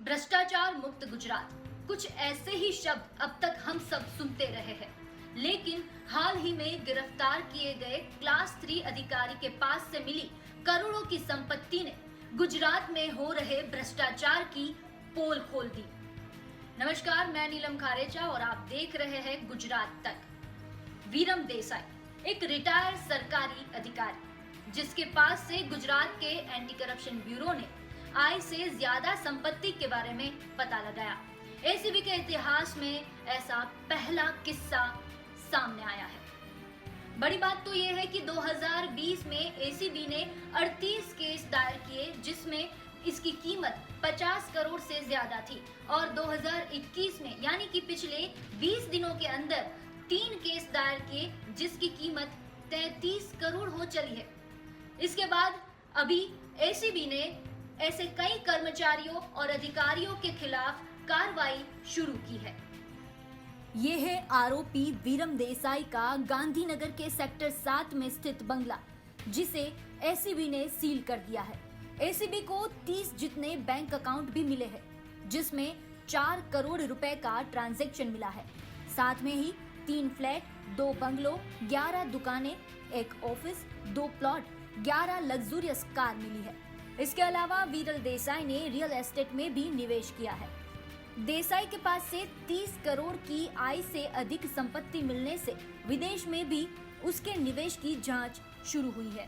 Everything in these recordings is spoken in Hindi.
भ्रष्टाचार मुक्त गुजरात, कुछ ऐसे ही शब्द अब तक हम सब सुनते रहे हैं। लेकिन हाल ही में गिरफ्तार किए गए क्लास 3 अधिकारी के पास से मिली करोड़ों की संपत्ति ने गुजरात में हो रहे भ्रष्टाचार की पोल खोल दी। नमस्कार, मैं नीलम खारेचा और आप देख रहे हैं गुजरात तक। वीरम देसाई एक रिटायर्ड सरकारी अधिकारी, जिसके पास से गुजरात के एंटी करप्शन ब्यूरो ने आय से ज्यादा संपत्ति के बारे में पता लगाया। एसीबी के इतिहास में ऐसा पहला किस्सा सामने आया है। बड़ी बात तो यह है कि 2020 में एसीबी ने 38 केस दायर किए, जिसमें इसकी कीमत 50 करोड़ से ज्यादा थी, और 2021 में यानी कि पिछले 20 दिनों के अंदर 3 केस दायर किए, जिसकी कीमत 33 करोड़ हो चली है। इसके बाद अभी एसीबी ने ऐसे कई कर्मचारियों और अधिकारियों के खिलाफ कार्रवाई शुरू की है। ये है आरोपी वीरम देसाई का गांधीनगर के सेक्टर 7 में स्थित बंगला, जिसे एसीबी ने सील कर दिया है। एसीबी को 30 जितने बैंक अकाउंट भी मिले हैं, जिसमें 4 करोड़ रुपए का ट्रांजैक्शन मिला है। साथ में ही 3 फ्लैट, 2 बंगलों, 11 दुकानें, 1 ऑफिस, 2 प्लॉट, 11 लग्जूरियस कार मिली है। इसके अलावा वीरल देसाई ने रियल एस्टेट में भी निवेश किया है। देसाई के पास से 30 करोड़ की आय से अधिक संपत्ति मिलने से विदेश में भी उसके निवेश की जांच शुरू हुई है।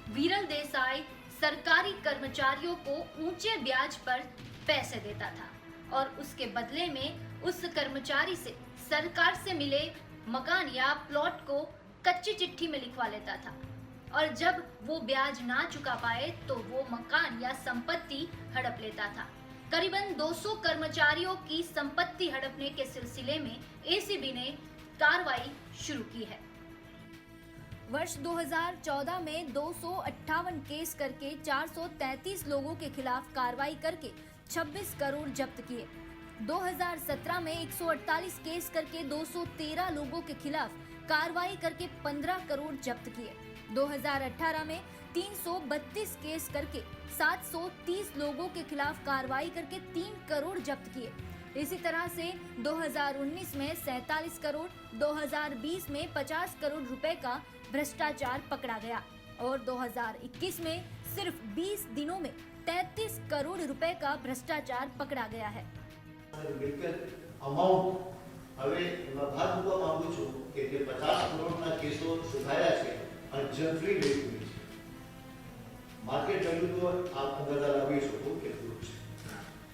वीरल देसाई सरकारी कर्मचारियों को ऊंचे ब्याज पर पैसे देता था और उसके बदले में उस कर्मचारी से सरकार से मिले मकान या प्लॉट को कच्ची चिट्ठी में लिखवा लेता था, और जब वो ब्याज ना चुका पाए तो वो मकान या संपत्ति हड़प लेता था। करीबन 200 कर्मचारियों की संपत्ति हड़पने के सिलसिले में एसीबी ने कार्रवाई शुरू की है। वर्ष 2014 में 258 केस करके 433 लोगों के खिलाफ कार्रवाई करके 26 करोड़ जब्त किए। 2017 में 148 केस करके 213 लोगों के खिलाफ कार्रवाई करके 15 करोड़ जब्त किए। 2018 में 332 केस करके 730 लोगों के खिलाफ कार्रवाई करके 3 करोड़ जब्त किए। इसी तरह से 2019 में 47 करोड़, 2020 में 50 करोड़ रुपए का भ्रष्टाचार पकड़ा गया, और 2021 में सिर्फ 20 दिनों में 33 करोड़ रुपए का भ्रष्टाचार पकड़ा गया है। હવે ભાગ મૂકવા માંગુ છું કે જે 50 કરોડના કેસો સુધાર્યા છે અને જનફ્રી રેટની છે, માર્કેટ વેલ્યુ તો આપ અંદાજા લગાવી શકો કેટલું છે।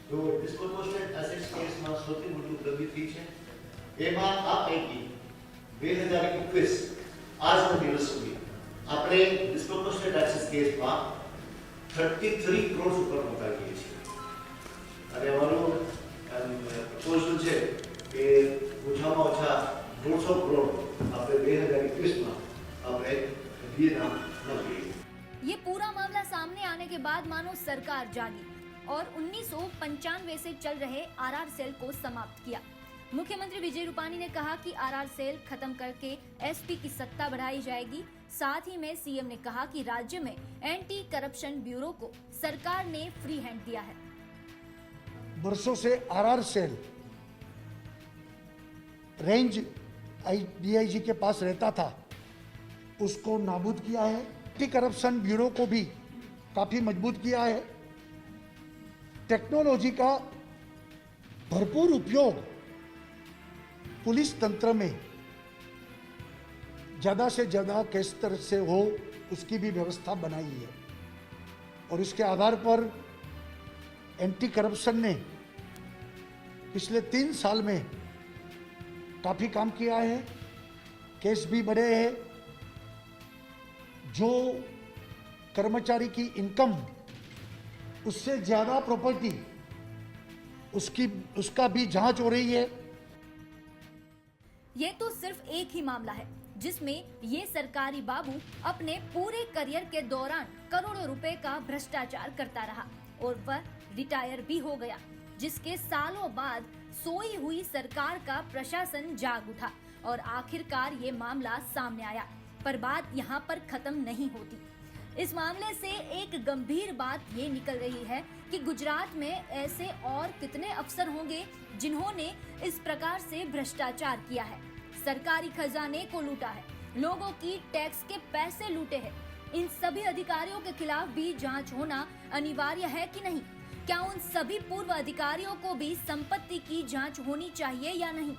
તો ડિસ્પ્રોપોર્શનેટ એસેટ્સ કેસમાં સૌથી મોટી ઉપલબ્ધિ થઈ છે। એમાં આ પૈકી 2021 આજના દિવસ સુધી આપણે ડિસ્પ્રોપોર્શનેટ એસેટ્સ કેસમાં 33 કરોડ ઉપર પહોંચાડીએ છીએ, અને અમારું પ્રપોઝલ છે કે ઓછામાં ઓછા 150 કરોડ આપણે 2021માં આપણે दिए ना चाहिए। ये पूरा मामला सामने आने के बाद मानो सरकार जागी और 1995 से चल रहे आरआर सेल को समाप्त किया। मुख्यमंत्री विजय रूपानी ने कहा कि आरआर सेल खत्म करके एसपी की सत्ता बढ़ाई जाएगी। साथ ही में सीएम ने कहा कि राज्य में एंटी करप्शन ब्यूरो को सरकार ने फ्री हैंड दिया है। वर्षों से आरआर सेल रेंज डीआईजी के पास रहता था, उसको नाबूद किया है। एंटी करप्शन ब्यूरो को भी काफी मजबूत किया है। टेक्नोलॉजी का भरपूर उपयोग पुलिस तंत्र में ज्यादा से ज्यादा किस तरह से हो, उसकी भी व्यवस्था बनाई है, और इसके आधार पर एंटी करप्शन ने पिछले 3 साल में काफी काम किया है। केस भी बढ़े हैं। जो कर्मचारी की इनकम उससे ज्यादा प्रॉपर्टी उसका भी जांच हो रही है। ये तो सिर्फ एक ही मामला है जिसमें ये सरकारी बाबू अपने पूरे करियर के दौरान करोड़ों रुपए का भ्रष्टाचार करता रहा, और वह रिटायर भी हो गया, जिसके सालों बाद सोई हुई सरकार का प्रशासन जाग उठा और आखिरकार ये मामला सामने आया। पर बात यहाँ पर खत्म नहीं होती। इस मामले से एक गंभीर बात ये निकल रही है कि गुजरात में ऐसे और कितने अफसर होंगे जिन्होंने इस प्रकार से भ्रष्टाचार किया है, सरकारी खजाने को लूटा है, लोगों की टैक्स के पैसे लूटे हैं। इन सभी अधिकारियों के खिलाफ भी जांच होना अनिवार्य है कि नहीं? क्या उन सभी पूर्व अधिकारियों को भी संपत्ति की जांच होनी चाहिए या नहीं?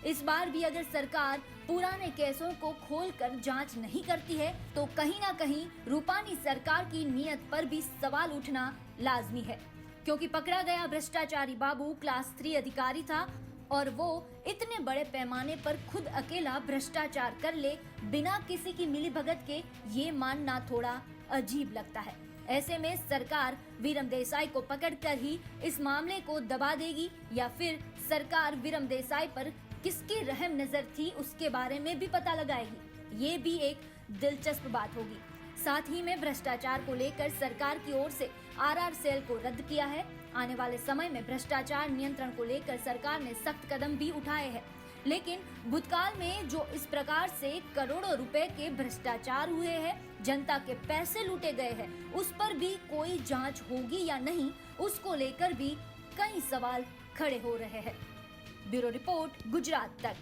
इस बार भी अगर सरकार पुराने केसों को खोलकर जांच नहीं करती है तो कहीं ना कहीं रूपानी सरकार की नीयत पर भी सवाल उठना लाजमी है, क्योंकि पकड़ा गया भ्रष्टाचारी बाबू क्लास 3 अधिकारी था और वो इतने बड़े पैमाने पर खुद अकेला भ्रष्टाचार कर ले बिना किसी की मिलीभगत के, ये मानना थोड़ा अजीब लगता है। ऐसे में सरकार विरम देसाई को पकड़कर ही इस मामले को दबा देगी या फिर सरकार विरम देसाई पर किसकी रहम नजर थी उसके बारे में भी पता लगाएगी। ये भी एक दिलचस्प बात होगी। साथ ही में भ्रष्टाचार को लेकर सरकार की ओर से आरआर सेल को रद्द किया है। आने वाले समय में भ्रष्टाचार नियंत्रण को लेकर सरकार ने सख्त कदम भी उठाए हैं, लेकिन भूतकाल में जो इस प्रकार से करोड़ों रुपए के भ्रष्टाचार हुए हैं, जनता के पैसे लूटे गए हैं, उस पर भी कोई जांच होगी या नहीं, उसको लेकर भी कई सवाल खड़े हो रहे हैं। ब्यूरो रिपोर्ट, गुजरात तक।